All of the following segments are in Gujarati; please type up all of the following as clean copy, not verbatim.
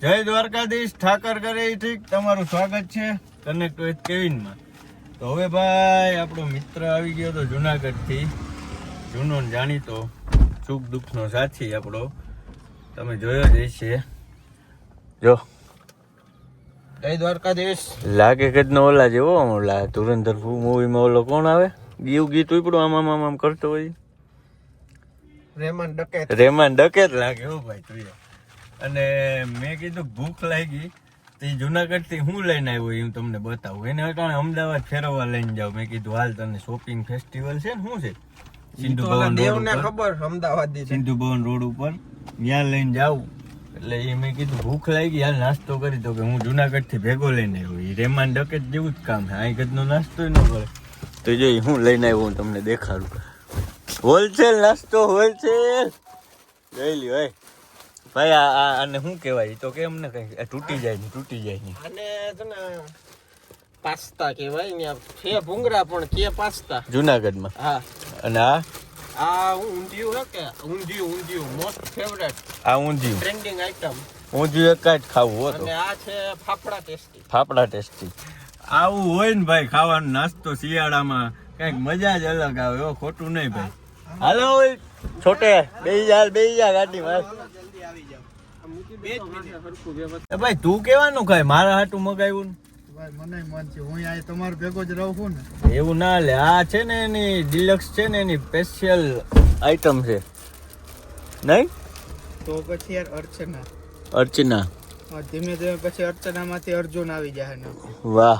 જય દ્વારકાધીશ, ઠાકર કરે ઠીક. તમારું સ્વાગત છે કનેક્ટ વિથ કેવિનમાં. તો હવે ભાઈ આપણો મિત્ર આવી ગયો તો જુનાગઢ થી, જૂનો જાણીતો સુખ દુઃખ નો સાથી આપણો. તમે જોયો જ હશે. જો જય દ્વારકાધીશ. લાગે કે ઓલા જેવો ઓલા ધુરંધર મૂવીમાં ઓલો કોણ આવે ગીત ઉપડું આમ આમ આમ કરતો હોય, રેમાન ડકેત લાગે હો ભાઈ તું. અને મેં કીધું ભૂખ લાગી તો જુનાગઢ થી હું લઈને આવ્યો હું તમને બતાવું. એને અટાણે અમદાવાદ ફેરવવા લઈને જાવ. મેં કીધું હાલ તને શોપિંગ ફેસ્ટિવલ છે ને શું છે સિંધુ ભવન રોડ ઉપર ત્યાં લઈને જાવું. એટલે એ મેં કીધું ભૂખ લાગી હાલ નાસ્તો કરી દો. કે હું જુનાગઢ થી ભેગો લઈને આવ્યો. એ રેમાન ડકેત જેવું જ કામ છે. આ ગદનો નાસ્તો ન કરે તો જો હું લઈને આવ્યો હું તમને દેખાડું. હોલસેલ નાસ્તો, હોલસેલ લઈ લ્યો ભાઈ. આને શું કહેવાય તો કેમ ને કઈ તૂટી જાય ને આને છે ને પાસ્તા કહેવાય ને. છે ભૂંગરા પણ કે પાસ્તા જુનાગઢમાં. હા. અને આ ઊંધિયું હે કે ઊંધિયું મોસ્ટ ફેવરેટ. આ ઊંધિયું ટ્રેન્ડિંગ આઈટમ. ઊંધિયું એક જ ખાવું હતું. અને આ છે ફાફડા ટેસ્ટી. આવું હોય ને ભાઈ ખાવાનો નાસ્તો શિયાળામાં કઈક મજા જ અલગ આવે. એવો ખોટું નહીં ભાઈ. હાલો છોટે બેહી જા ગાડીમાં. ભાઈ તું કેવાનું ખાય મારા હાટું મગાવ્યું મને મન છે હું આ તમાર ભેગો જ રહું છું ને. એવું ના લે. આ છે ને એની ડિલક્સ છે ને એની સ્પેશિયલ આઈટમ છે નહીં તો પછી યાર અર્ચના ધીમે ધીમે પછી અર્ચના માંથી અર્જુન આવી જાય ને. વાહ.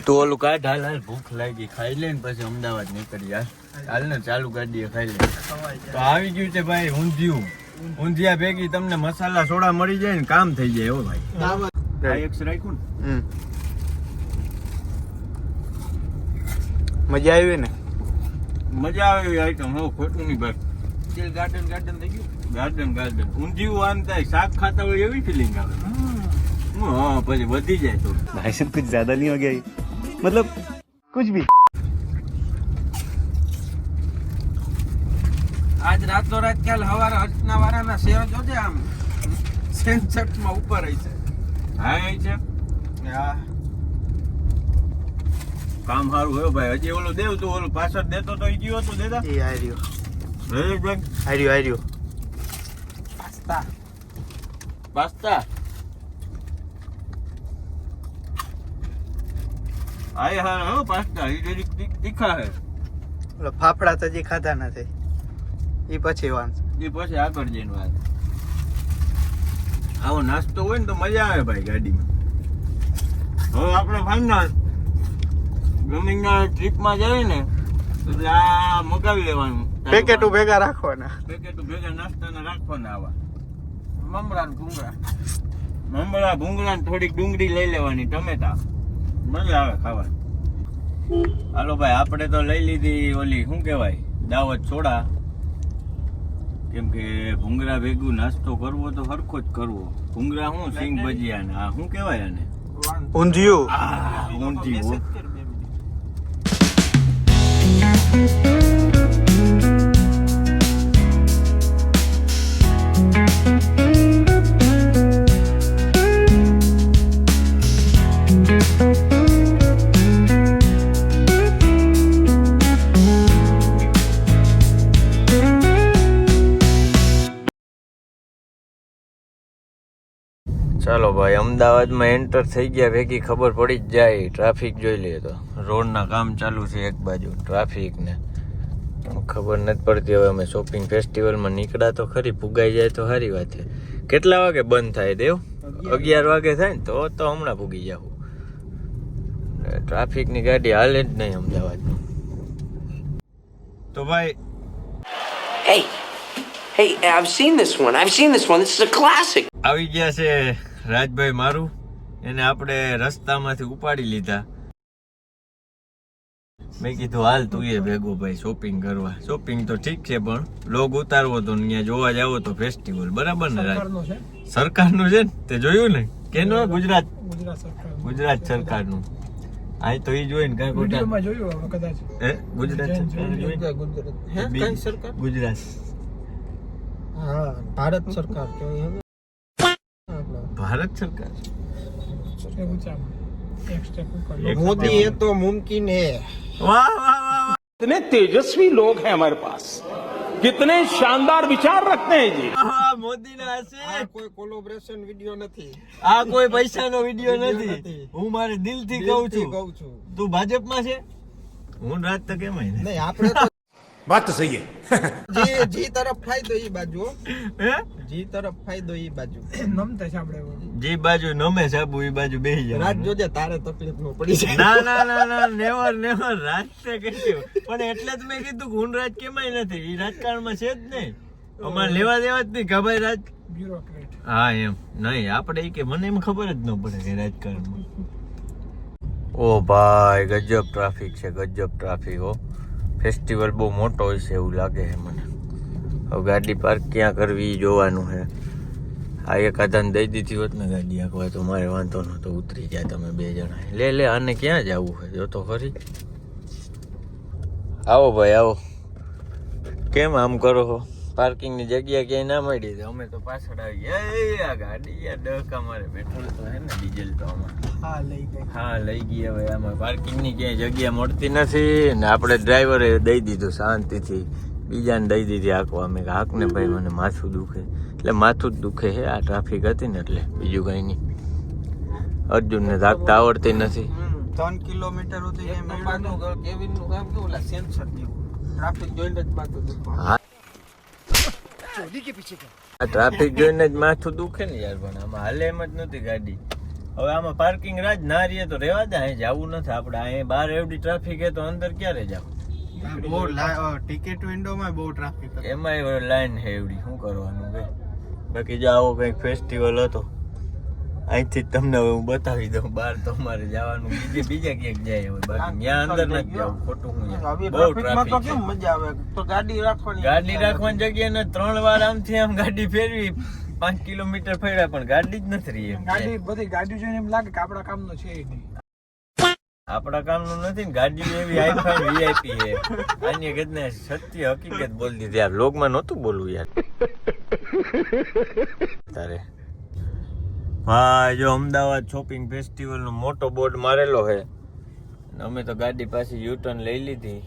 તો ઓલું કાઢ હાલ ભૂખ લાગી ખાઈ લે ને પછી અમદાવાદ નીકળી હાલ ને ચાલુ ગાડીએ ખાઈ લે. તો આવી ગયું છે ભાઈ ઊંધિયું. ઊંધિયા ભેગી તમને મસાલા સોડા મળી જાય ને કામ થઈ જાય. હો ભાઈ રાખ્યું ને મજા આવી ને. મજા આવે એવી આઈટમ. હો ખોટું નહીં ભાઈ. ગાર્ડન થઈ ગયું. ગાર્ડન ઊંધિયું આમ થાય શાક ખાતા હોય એવી ફિલિંગ આવે. हाँ પછી વધી જાય તો भाई साहब कुछ ज्यादा नहीं हो गया मतलब कुछ भी. આજ રાતો રાત કાલ હવારે અર્ચના વાળાના શેર જોજે આમ સેન્સેક્સ માં ઉપર રહી છે. હા એ છે. હા કામ સારું હોય ભાઈ. હજી ઓલો દેવ તું ઓલું પાછળ દેતો તો ગયો તો દેતા એ આર્યો પાસ્તા આય હા હો પાસ્તા એ તીખા હે. ઓલો ફાફડા તો હજી ખાધા નથી. એ પછી વાંચ એ પછી આગળ જઈને વાત. આવો નાસ્તો હોય ને તો મજા આવે ભાઈ ગાડીમાં. હવે આપણે ફાઇનલ ગમિંગના ટ્રીપમાં જાય ને એટલે આ મગાવી લેવાનું. પેકેટો ભેગા રાખવાના. નાસ્તાના રાખવાના. આવા મમરા ભૂંગળા થોડીક ડુંગળી લઈ લેવાની, ટમેટા. મજા આવે ખાવાની. હાલો ભાઈ આપણે તો લઈ લીધી ઓલી શું કહેવાય દાવત સોડા. કેમ કે ભૂંગળા ભેગું નાસ્તો કરવો તો હરખો જ કરવો. ભૂંગળા શું સિંગ ભજીયા ને આ શું કહેવાય આને ઊંધિયું. ઊંધિયું. ચાલો ભાઈ અમદાવાદમાં એન્ટર થઈ ગયા ભેગી ખબર પડી જ જાય. ટ્રાફિક જોઈ લઈએ તો રોડના કામ ચાલુ છે એક બાજુ ટ્રાફિક ને ખબર નથી પડતી. હવે અમે શોપિંગ ફેસ્ટિવલમાં નીકળ્યા તો ખરી. ભૂગાઈ જાય તો સારી વાત છે. કેટલા વાગે બંધ થાય દેવ? 11 વાગે થાય ને તો હમણાં ભૂગી જાવ. ટ્રાફિકની ગાડી હાલે જ નહીં અમદાવાદમાં. તો ભાઈ Hey, I've seen this one. This is a classic. આવી ગયા છે રાજભાઈ મારું. એને આપણે રસ્તામાંથી ઉપાડી લીધા. મેં કીધું હાલ તું એ ભેગો ભાઈ શોપિંગ કરવા. શોપિંગ તો ઠીક છે પણ લોગ ઉતારવો તો અહીંયા જોવા જાવો તો ફેસ્ટિવલ બરાબર ને રાજ? સરકારનું છે ને તે જોયું ને કેનું? ગુજરાત સરકારનું. આ તો ઈ જોઈને કાંઈ ખોટા વિડીયોમાં જોયું હવે કદાચ હે ગુજરાત સરકાર જોઈ? ગુજરાત હે કઈ સરકાર ગુજરાત હા ભારત સરકાર કહેવાય હવે ભારત સરકાર मोदी ये तो मुमकिन है વાહ વાહ વાહ कितने तेजस्वी लोग हैं हमारे पास कितने शानदार विचार रखते हैं जी વાહ મોદી ના હશે કોઈ કોલેબોરેશન વિડિયો નથી આ કોઈ પૈસાનો વિડિયો નથી હું મારે દિલથી કહું છું તું ભાજપમાં છે હું રાજ તો કેમાય ને નહીં આપણે તો बात तो सही है જી તરફ ફાયદો ઈ બાજુ હે જી તરફ ફાયદો ઈ બાજુ નમતા સાંભળે જે બાજુ નમે સાબુ એ બાજુ બેહી જાય રાત જોજે તારે તકલીફ ન પડી જાય ના ના ના ના નેવર રાજ તે કહેજો પણ એટલે જ મેં કીધું કે હું રાજ કેમાય નથી એ રાજકારણમાં છે જ નહીં અમારે લેવા દેવા જ નહીં ખબર રાજ બ્યુરોક્રેટ હા એમ નહીં આપણે ઈ કે મને એમ ખબર જ ન પડે કે રાજકારણમાં ઓ ભાઈ ગજબ ટ્રાફિક છે ગજબ ટ્રાફિક હો ફેસ્ટિવલ બહુ મોટો હોય છે એવું લાગે છે મને હવે ગાડી પાર્ક ક્યાં કરવી ઈ જોવાનું છે આ એક આધાન દઈ દીધી હોત ને ગાડી આખવા તો મારે વાંધો નહોતો ઉતરી જાય તમે બે જણા લે આને ક્યાં જવું છે જો તો ખરી આવો ભાઈ આવો કેમ આમ કરો છો પાર્કિંગની જગ્યા ક્યાંય ના મળી તો અમે તો પાછળ આવી ગયા એ આ ગાડી યાર ડહકા મારે પેટ્રોલ તો હે ને ડીઝલ તો આમાં હા લઈ ગઈ હવે આમાં પાર્કિંગની ક્યાંય જગ્યા મળતી નથી ને આપણે ડ્રાઈવરે દઈ દીધું શાંતિથી બીજાને દઈ દીધી હાંકવા અમે હાંકને ભાઈ મને માથું દુખે એટલે માથું જ દુખે છે આ ટ્રાફિક હતી ને એટલે બીજું કઈ નહીં અર્જુનને હાંકતા આવડતી નથી 3 કિલોમીટર સુધી એક નંબરનું કેવિનનું કામ કેવું ઓલા સેન્સર જેવું ટ્રાફિક જોઈને જ માથું દુખવા આ ટ્રાફિક જોઈને જ માથું દુખે ને યાર પણ આમાં હાલે એમ જ નથી ગાડી હવે આમાં પાર્કિંગ રાજ ના રહીએ તો રેવા દે અહીં જવું નથી આપણે અહીં બહાર એવડી ટ્રાફિક હે તો અંદર ક્યારે જાવ બહુ ટિકિટ વિન્ડોમાં બહુ ટ્રાફિક એમાંય લાઈન છે એવડી શું કરવાનું કે બાકી જો આવો કંઈક ફેસ્ટિવલ હતો અહીંથી જ તમને હવે હું બતાવી દઉં બહાર તો અમારે જવાનું બીજા ક્યાંક જાય હવે બાકી ત્યાં અંદર નથી જવું ખોટું હું બહુ ટ્રાફિક છે મજા આવે તો ગાડી રાખવાની જગ્યા ને 3 વાર આમથી આમ ગાડી ફેરવી 5 કિલોમીટર ફર્યા પણ ગાડી જ નથી રહી એમ ગાડી બધી ગાડી જોઈને એમ લાગે કે આપણા કામનો છે ઈ નહીં આપણા કામનું નથી ને ગાડી એવી આઈફાઈ વીઆઈપી છે આની ગદને સત્ય હકીકત બોલી દીધી યાર લોગમાં નહોતું બોલવું યાર તારે ભાઈ જો અમદાવાદ શોપિંગ ફેસ્ટિવલ નો મોટો બોર્ડ મારેલો છે અમે તો ગાડી પાછી યુટર્ન લઈ લીધી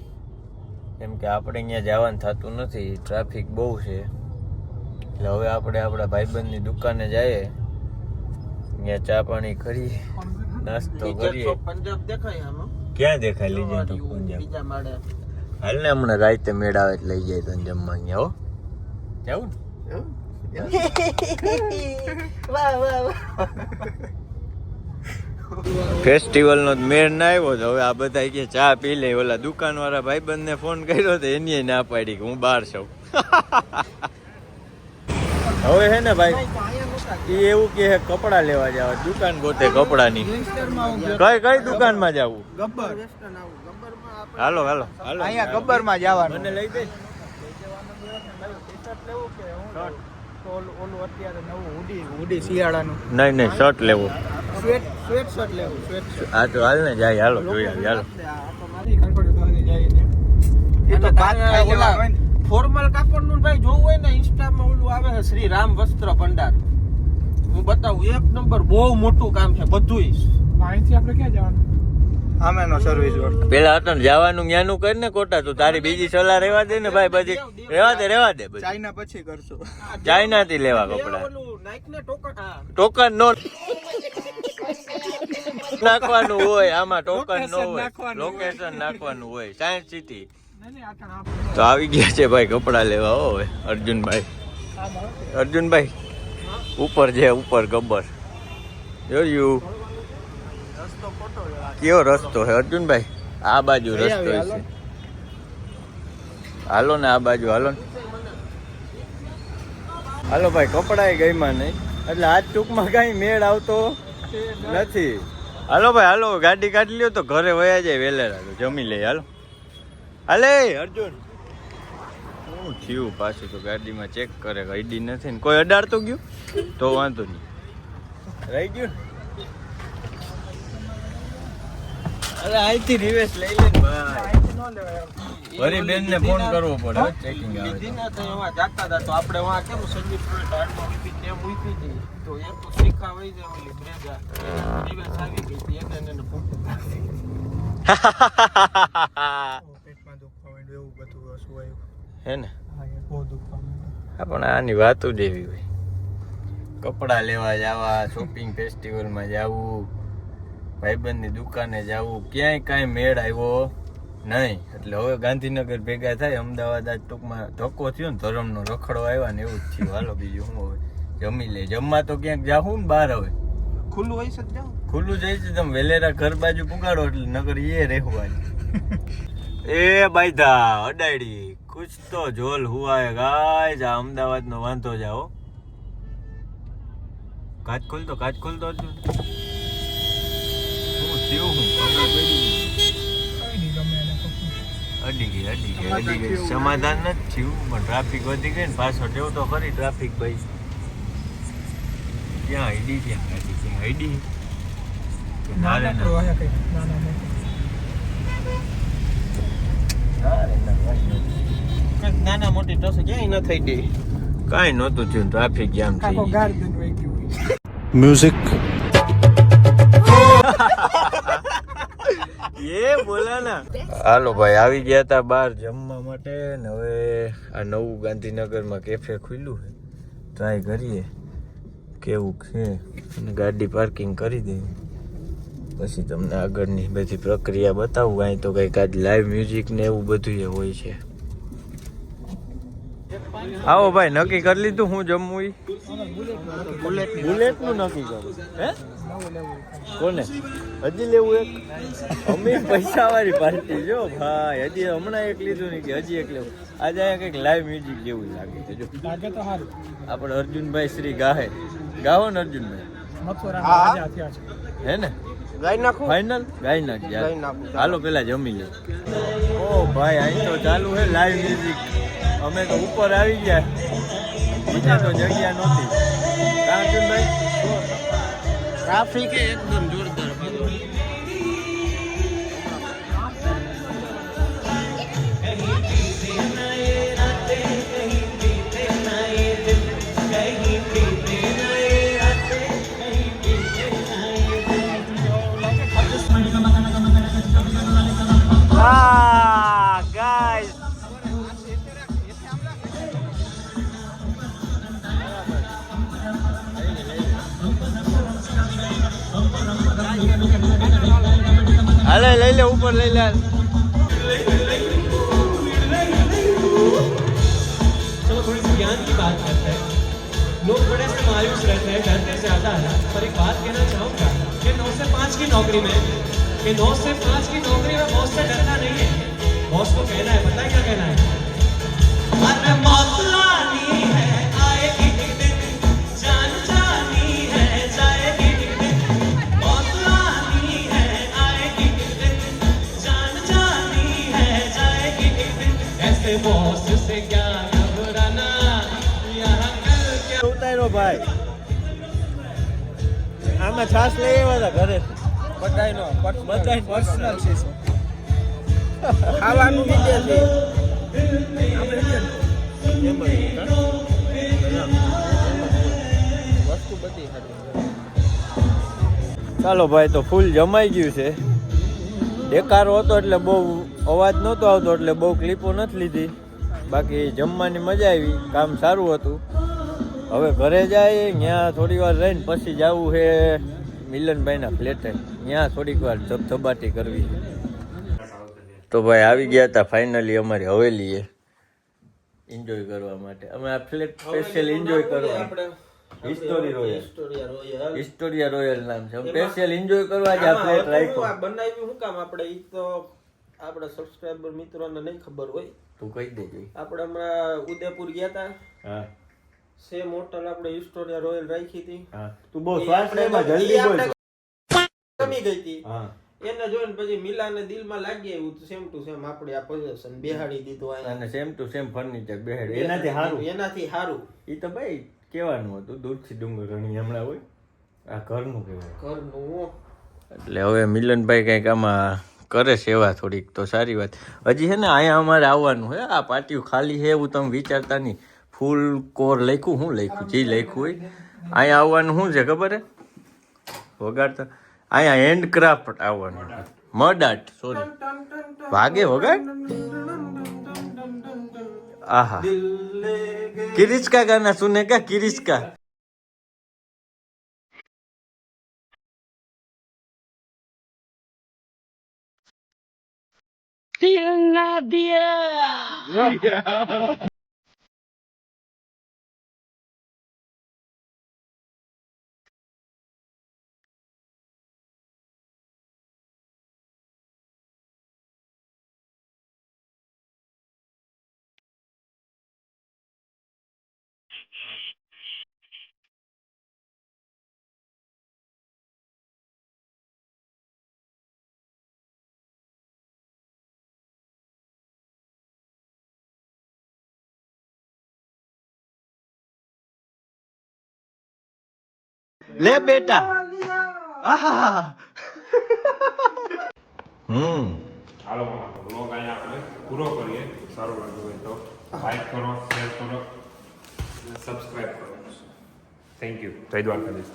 કેમ કે આપણે અહીંયા જવાનું થતું નથી ટ્રાફિક બહુ છે એટલે હવે આપણે આપણા ભાઈબંધની દુકાને જઈએ અહીંયા ચા પાણી કરીએ નાસ્તો કરીએ પંજાબ દેખાય આમાં ક્યાં દેખાય લીજે તો પંજાબ બીજા માળે હાલ ને હમણાં રાતે મેળ આવે લઈ જાય તને જમવા અહીંયા હો જાવું ફેસ્ટિવલ નો મેળ ના આવ્યો તો હવે આ બધા કે ચા પી લે ઓલા દુકાન વાળા ભાઈબંધ ને ફોન કર્યો તો એની ના પાડી કે હું બહાર છું હવે હે ને ભાઈ એ એવું કે કપડા લેવા જાવ દુકાન ગોતે કપડાની કઈ દુકાનમાં જવું ગબ્બર હાલો અહીંયા ગબ્બરમાં જવાનું મને લઈ દે ઓલું અત્યારે નવું હુડી શિયાળાનું નહીં શર્ટ લેવું સ્વેટ શર્ટ લેવું હા તો હાલ ને જાય હાલો જોઈ આવી હાલો એ તો બાદ ખાઈ લેવાનું હોય ને. ફોર્મલ કાપડનું ભાઈ જોવું હોય ને ઇન્સ્ટામાં ઓલું આવે છે શ્રી રામ વસ્ત્ર ભંડાર હું બતાવું એક નંબર બહુ મોટું કામ છે બધુંય અહીંથી આપણે ક્યાં જવાનું આમેનો સર્વિસ રોડ પેલા હતો ને જવાનું જ્ઞાનું કર ને કોટા તું તારી બીજી સલાહ રેવા દે ને ભાઈ પછી રેવા દે બધી. ચાઇના પછી કરશું ચાઇના થી લેવા કપડા ઓલું નાઈક ને ટોકન ટોકન નો નાખવાનું હોય આમાં ટોકન નો હોય લોકેશન નાખવાનું હોય સાયન્સ સિટી તો આવી ગયા છે ભાઈ કપડા લેવા હવે અર્જુનભાઈ ઉપર છે ઉપર ગબ્બર જોયું કયો રસ્તો છે અર્જુનભાઈ આ બાજુ રસ્તો છે હાલો ને આ બાજુ હાલો ને હાલો ભાઈ કપડા ગઈમાં નહીં એટલે આજ ટૂંકમાં કઈ મેળ આવતો નથી હાલો ભાઈ હાલો ગાડી કાઢી લ્યો તો ઘરે વયા જાય વેલેરા તો જમી લે હાલો હાલે અર્જુન શું થયું પાછું તો ગાડીમાં ચેક કરે આઈડી નથી ને કોઈ અડાડતું ગયું તો વાંધો નહીં રહી ગયું અરે અહીંથી રિવેશ લઈ લે ને ભાઈ. વરી બેન ને ફોન કરવો પડે ચેકિંગ આવે દીદી ના તો એમાં જાતા હતા તો આપણે વાં કેમ સંદીપ ટાળમાં ઉભી તેમ ઉભી હતી તો એક તો શીખા વઈ જાય ઓલી બ્રેજા દિવસ આવી ગઈ હતી એને ફોટો પેટમાં દુખવા માંડ્યું એવું બધું વસ્તુ આવ્યું. હે ને હા એ બહુ દુખવા માંડ્યું. પણ આની વાતો જ એવી હોય. કપડા લેવા જવા, શોપિંગ ફેસ્ટિવલમાં જવું, ભાઈબંધની દુકાને જવું, ક્યાંય કાંઈ મેળ આવ્યો નહીં. એટલે હવે ગાંધીનગર ભેગા થાય, અમદાવાદ આજ ટૂંકમાં ધક્કો થયો ને, ધરમનો રખડો આવ્યા ને એવું જ થયું. હાલો બીજું શું હોય, જમી લે. જમવા તો ક્યાંક જાવું ને બહાર હવે ખુલ્લું હોય છે જાવ ખુલ્લું જાય છે. તમે વેલેરા ઘર બાજુ પુગાડો એટલે નગર એ રહેવાની. એ બાઈધા અડાડી કુછ તો જોલ હુઆ હે ગાઈસ. આ અમદાવાદનો વાંધો જાઓ. કાચ ખોલતો અર્જુન. શું થયું? હું ખબર પડી. અડી ગઈ. સમાધાન નથી થયું પણ ટ્રાફિક વધી ગઈ ને પાછો ટેવ તો ખરી ટ્રાફિક ભાઈ. ક્યાં આઈડી ક્યાં આઈડી નાના મોટી ટસ ક્યાંય ન થઈ ગઈ. કાંઈ નહોતું થયું, ટ્રાફિક જામ થઈ ગયું. म्यूजिक એ બોલા ના. હાલો ભાઈ આવી ગયા હતા બહાર જમવા માટે ને હવે આ નવું ગાંધીનગરમાં કેફે ખુલ્યું છે, ટ્રાય કરીએ કેવું છે. અને ગાડી પાર્કિંગ કરી દઈએ પછી તમને આગળની બધી પ્રક્રિયા બતાવું. અહીં તો કંઈક આજ લાઈવ મ્યુઝિક ને એવું બધું એ હોય છે. આવો ભાઈ નક્કી કરી લીધું હું જમવું ઈ? બુલેટ નું નક્કી કરું. હે કોને હજી લેવું એક? અમે પૈસા વાળી પાર્ટી જો ભાઈ. હજી હમણાં એક લીધું ને કે હજી એક લેવું. આજે અહીંયા કંઈક લાઈવ મ્યુઝિક જેવું લાગે છે. જો લાગે તો સારું. આપણે અર્જુનભાઈ શ્રી ગાહો ને અર્જુનભાઈ. હે ને ગાઈ નાખું ફાઇનલ ગાઈ નાખ ગાઈ યાર. નાખું. હાલો પેલા જમી લે. ઓ ભાઈ અહીં તો ચાલુ છે લાઈવ મ્યુઝિક. અમે તો ઉપર આવી ગયા, બીજે તો જગ્યા નહોતી. અર્જુનભાઈ ટ્રાફિક એકદમ જોરદાર બધો. ગાઈસ હાલે લઈ લે ઉપર લઈ લે. चलो थोड़ी सी ज्ञान की बात करते हैं. लोग बड़े से मायूस रहते हैं, डरते से आता है. पर एक बात कहना चाहूँगा कि 9 से 5 की नौकरी में बॉस से डरना नहीं है. बॉस को कहना है, पता है क्या कहना है? अरे मौत लानी है, आएगी एक दिन, जान जानी है, जाएगी एक दिन. मौत लानी है, आएगी एक दिन, जान जानी है, जाएगी एक दिन. ऐसे बॉस से क्या घबराना, यहाँ कल क्या ઉતાર્યો ભાઈ. આમાં છાસ લઈ આવ્યા હતા ઘરે. બધાયનો બધાય પર્સનલ છે. ખાવાનું લીધે છે વસ્તુ બધી સારી. ચાલો ભાઈ તો ફૂલ જમાઈ ગયું છે. દેકારો હતો એટલે બહુ અવાજ નહોતો આવતો એટલે બહુ ક્લિપો નથી લીધી. બાકી જમવાની મજા આવી, કામ સારું હતું. હવે ઘરે જાય ત્યાં થોડી વાર રહીને પછી જવું છે મિલનભાઈના ફ્લેટે. ત્યાં થોડીક વાર ધબધબાટી કરવી. તો ભાઈ આવી ગયા હતા ફાઇનલી અમારી હવેલીએ એન્જોય કરવા માટે. અમે આ ફ્લેટ સ્પેશિયલ એન્જોય કરવા હિસ્ટોરિયા રોયલ નામ છે. સ્પેશિયલ એન્જોય કરવા જ આ ફ્લેટ રાખ્યો. બનાવ્યું શું કામ આપણે ઈ તો આપણા સબસ્ક્રાઇબર મિત્રોને નહીં ખબર હોય. તું કહી દેજો. આપણે હમણાં ઉદયપુર ગયા હતા, હા સેમ હોટલ આપણે હિસ્ટોરિયા રોયલ રાખી હતી. હા તું બહુ શ્વાસ લેમાં જલ્દી બોલ. કમી ગઈ હતી હા એને જોઈને પછી મિલાને દિલમાં લાગી આવ્યું તો સેમ ટુ સેમ આપણે આ પોઝિશન બેહાડી દીધું અને અહીંયા. સેમ ટુ સેમ ફર્નિચર બેહેડ એનાથી સારું. એનાથી સારું એ તો ભાઈ કહેવાનું હતું દૂધથી ડુંગર ઘણી હમણાં હોય. આ ઘરનું કહેવાય. ઘરનું. એટલે હવે મિલનભાઈ કંઈક આમાં કરે સેવા થોડીક તો સારી વાત. હજી છે ને અહીંયા અમારે આવવાનું હે. આ પાટિયું ખાલી છે એવું તમે વિચારતા નહીં. ફૂલ કોર લખ્યું, શું લખ્યું, જે લખ્યું હોય અહીંયા આવવાનું. શું છે ખબર હે? વગાડતા અહીંયા હેન્ડક્રાફ્ટ આવવાનું, મડ આર્ટ. સોરી, વાગે વગાડ. આહા, કિરિસ્કા ગાના સુને કા કિરિસ્કા. લે બેટા. આહા. હાલો બ્લોગ અહીંયા આપણે પૂરો કરીએ. સારો લાગ્યો હોય તો લાઈક કરો, શેર કરો, સબસ્ક્રાઇબ કરો. Thank you. જય દ્વારકાધીશ.